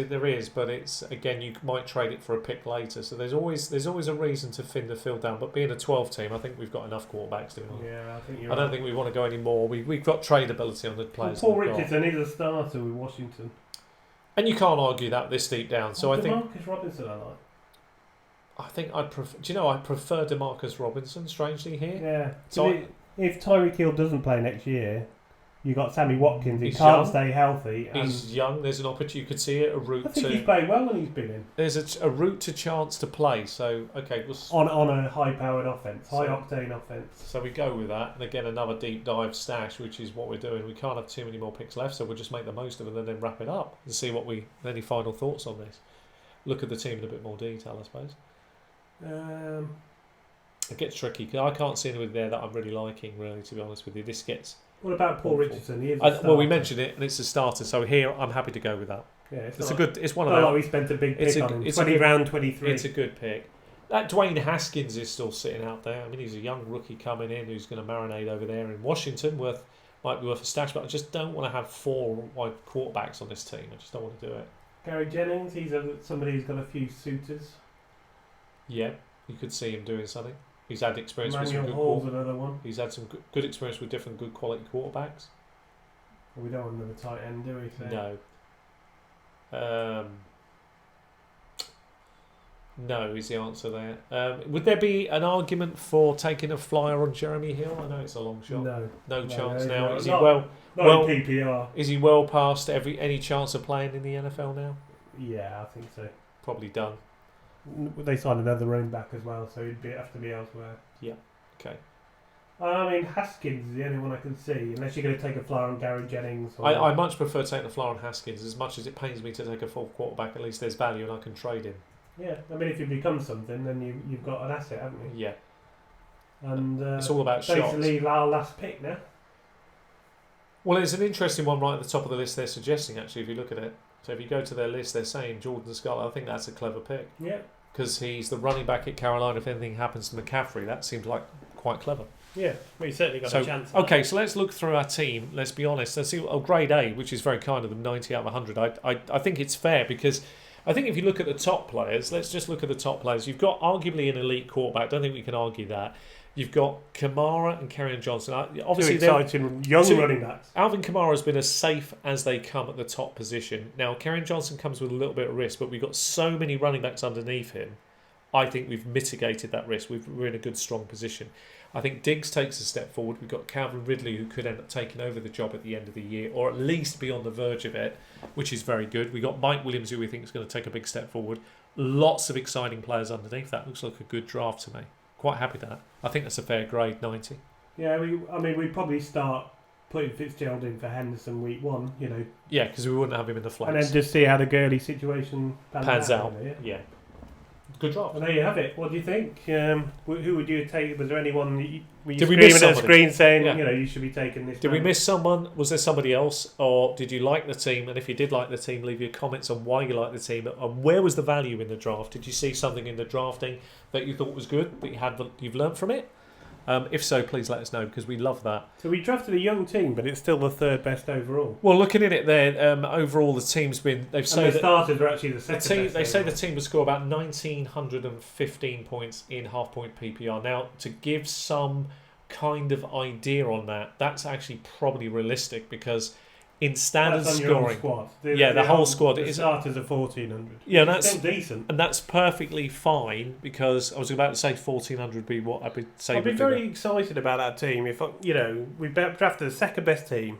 Speaker 2: there is, but it's again you might trade it for a pick later. So there's always a reason to thin the field down. But being a 12 team, I think we've got enough quarterbacks doing it.
Speaker 1: Yeah, I think you're
Speaker 2: I don't think we want to go any more. We've got tradability on the players.
Speaker 1: Paul
Speaker 2: that we've got.
Speaker 1: Richardson is a starter with Washington.
Speaker 2: And you can't argue that this deep down. So I think
Speaker 1: Demarcus Robinson I like.
Speaker 2: I'd prefer. Do you know I prefer DeMarcus Robinson? Strangely here.
Speaker 1: Yeah.
Speaker 2: So
Speaker 1: if Tyreek Hill doesn't play next year, you got Sammy Watkins. He
Speaker 2: He's
Speaker 1: can't
Speaker 2: young.
Speaker 1: stay healthy. And
Speaker 2: He's young. There's an opportunity. You could see it. A
Speaker 1: I
Speaker 2: route
Speaker 1: think he's
Speaker 2: to.
Speaker 1: played well when he's been in
Speaker 2: There's a route to chance to play. So okay,
Speaker 1: on a high-powered offense,
Speaker 2: So-
Speaker 1: high-octane offense.
Speaker 2: So we go with that, and again another deep dive stash, which is what we're doing. We can't have too many more picks left, so we'll just make the most of it and then wrap it up and see what we. Any final thoughts on this? Look at the team in a bit more detail, I suppose. It gets tricky 'cause I can't see anybody there that I'm really liking. Really, to be honest with you, this gets.
Speaker 1: What about Paul
Speaker 2: Awful.
Speaker 1: Richardson? He is a
Speaker 2: Well, we
Speaker 1: starter.
Speaker 2: mentioned it, and it's a starter. So here, I'm happy to go with that.
Speaker 1: Yeah,
Speaker 2: It's
Speaker 1: not
Speaker 2: a good. It's one of
Speaker 1: not
Speaker 2: our.
Speaker 1: like we spent a big
Speaker 2: it's
Speaker 1: pick
Speaker 2: a-
Speaker 1: on him.
Speaker 2: it's a
Speaker 1: 20
Speaker 2: good-
Speaker 1: round 23.
Speaker 2: It's a good pick. That Dwayne Haskins is still sitting out there. I mean, he's a young rookie coming in who's going to marinate over there in Washington. Might be worth a stash, but I just don't want to have 4 wide quarterbacks on this team. I just don't want to do it.
Speaker 1: Gary Jennings, he's somebody who's got a few suitors.
Speaker 2: Yeah, you could see him doing something. He's had experience with some
Speaker 1: Manuel
Speaker 2: good
Speaker 1: Hall's
Speaker 2: quarter-
Speaker 1: another one.
Speaker 2: He's had some good experience with different good quality quarterbacks.
Speaker 1: We don't want another tight end, do we? So.
Speaker 2: No. No, is the answer there. Would there be an argument for taking a flyer on Jeremy Hill? I know it's a long shot. No chance now. Is he
Speaker 1: not in PPR.
Speaker 2: Is he well past any chance of playing in the NFL now?
Speaker 1: Yeah, I think so.
Speaker 2: Probably done.
Speaker 1: They signed another running back as well, so he'd have to be elsewhere.
Speaker 2: Yeah. Okay.
Speaker 1: I mean, Haskins is the only one I can see, unless you're going to take a flyer on Gary Jennings.
Speaker 2: I much prefer taking a flyer on Haskins. As much as it pains me to take a full quarterback, at least there's value and I can trade him.
Speaker 1: Yeah, I mean, if you become something, then you've got an asset, haven't you?
Speaker 2: Yeah.
Speaker 1: And
Speaker 2: it's all about shots.
Speaker 1: Basically, our last pick now.
Speaker 2: Well, it's an interesting one right at the top of the list they're suggesting, actually, if you look at it. So if you go to their list, they're saying Jordan Scarlett. I think that's a clever pick.
Speaker 1: Yeah.
Speaker 2: Because he's the running back at Carolina. If anything happens to McCaffrey, that seems like quite clever.
Speaker 1: Yeah, well, he's certainly got a chance.
Speaker 2: Okay, so let's look through our team. Let's be honest. Let's see. Grade A, which is very kind of them, 90 out of 100. I think it's fair because I think if you look at the top players, let's just look at the top players. You've got arguably an elite quarterback. Don't think we can argue that. You've got Kamara and Kerryon Johnson. Obviously,
Speaker 1: two exciting young running backs.
Speaker 2: Alvin Kamara has been as safe as they come at the top position. Now, Kerryon Johnson comes with a little bit of risk, but we've got so many running backs underneath him. I think we've mitigated that risk. We're in a good, strong position. I think Diggs takes a step forward. We've got Calvin Ridley, who could end up taking over the job at the end of the year, or at least be on the verge of it, which is very good. We've got Mike Williams, who we think is going to take a big step forward. Lots of exciting players underneath. That looks like a good draft to me. Quite happy with that. I think that's a fair grade, 90.
Speaker 1: Yeah, we probably start putting Fitzgerald in for Henderson week 1, you know.
Speaker 2: Yeah, because we wouldn't have him in the flex.
Speaker 1: And then just see how the Gurley situation pans out.
Speaker 2: Yeah. Good draft.
Speaker 1: Well, there you have it. What do you think? Who would you take? Was there anyone were you
Speaker 2: Did we
Speaker 1: screaming
Speaker 2: miss
Speaker 1: at the
Speaker 2: somebody?
Speaker 1: screen saying,
Speaker 2: Yeah.
Speaker 1: you know, you should be taking this?
Speaker 2: Did we miss someone? Was there somebody else? Or did you like the team? And if you did like the team, leave your comments on why you like the team and where was the value in the draft? Did you see something in the drafting that you thought was good, that you've learned from it? If so, please let us know because we love that.
Speaker 1: So we drafted a young team, but it's still the third best overall.
Speaker 2: Well, looking at it there, overall the team's been. They've said
Speaker 1: the starters are actually the second best.
Speaker 2: They say the team would score about 1,915 points in half-point PPR. Now, to give some kind of idea on that, that's actually probably realistic because in standard
Speaker 1: that's on
Speaker 2: scoring,
Speaker 1: your squad.
Speaker 2: The whole squad.
Speaker 1: The starters are 1,400.
Speaker 2: Yeah, that's
Speaker 1: still decent,
Speaker 2: and that's perfectly fine because I was about to say 1,400 would be what I'd say.
Speaker 1: I'd be very excited about that team. If we drafted the second best team,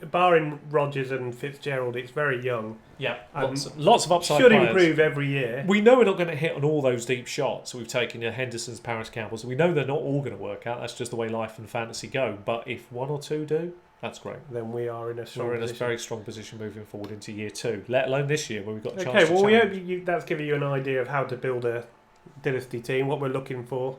Speaker 1: barring Rodgers and Fitzgerald, it's very young.
Speaker 2: Yeah, lots of upside.
Speaker 1: Should
Speaker 2: players.
Speaker 1: Improve every year.
Speaker 2: We know we're not going to hit on all those deep shots we've taken. Henderson's, Paris Campbell's. We know they're not all going to work out. That's just the way life and fantasy go. But if one or two do, that's great.
Speaker 1: Then we are in a strong position.
Speaker 2: We're in a very strong position moving forward into year 2, let alone this year where we've got a chance
Speaker 1: to
Speaker 2: challenge.
Speaker 1: We hope that's given you an idea of how to build a Dynasty team, what we're looking for.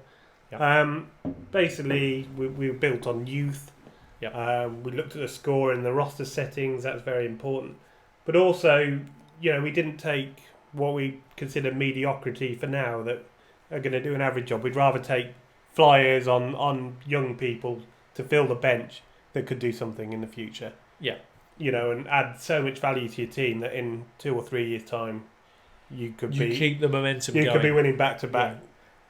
Speaker 1: Yep. Basically, we built on youth.
Speaker 2: Yep.
Speaker 1: We looked at the score and the roster settings. That's very important. But also, we didn't take what we consider mediocrity for now that are going to do an average job. We'd rather take flyers on young people to fill the bench that could do something in the future.
Speaker 2: Yeah.
Speaker 1: And add so much value to your team that in 2 or 3 years' time you
Speaker 2: keep the momentum going.
Speaker 1: You could be winning back to back.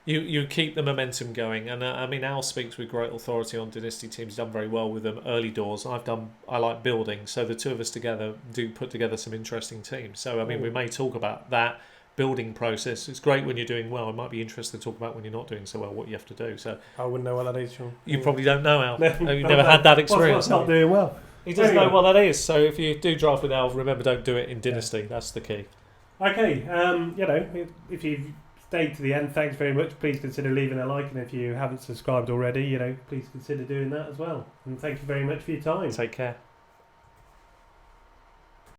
Speaker 2: You keep the momentum going. And Al speaks with great authority on Dynasty teams. He's done very well with them early doors. I like building. So the two of us together do put together some interesting teams. So, we may talk about that building process. It's great when you're doing well. It might be interesting to talk about when you're not doing so well, what you have to do. So
Speaker 1: I wouldn't know what that is, Sean.
Speaker 2: You probably don't know, Al. You've never had that experience.
Speaker 1: What's not doing well?
Speaker 2: He doesn't know what that is. So if you do draft with Al, remember, don't do it in Dynasty. That's the key.
Speaker 1: Okay. If you've stayed to the end, thanks very much. Please consider leaving a like, and if you haven't subscribed already, please consider doing that as well. And thank you very much for your time.
Speaker 2: Take care.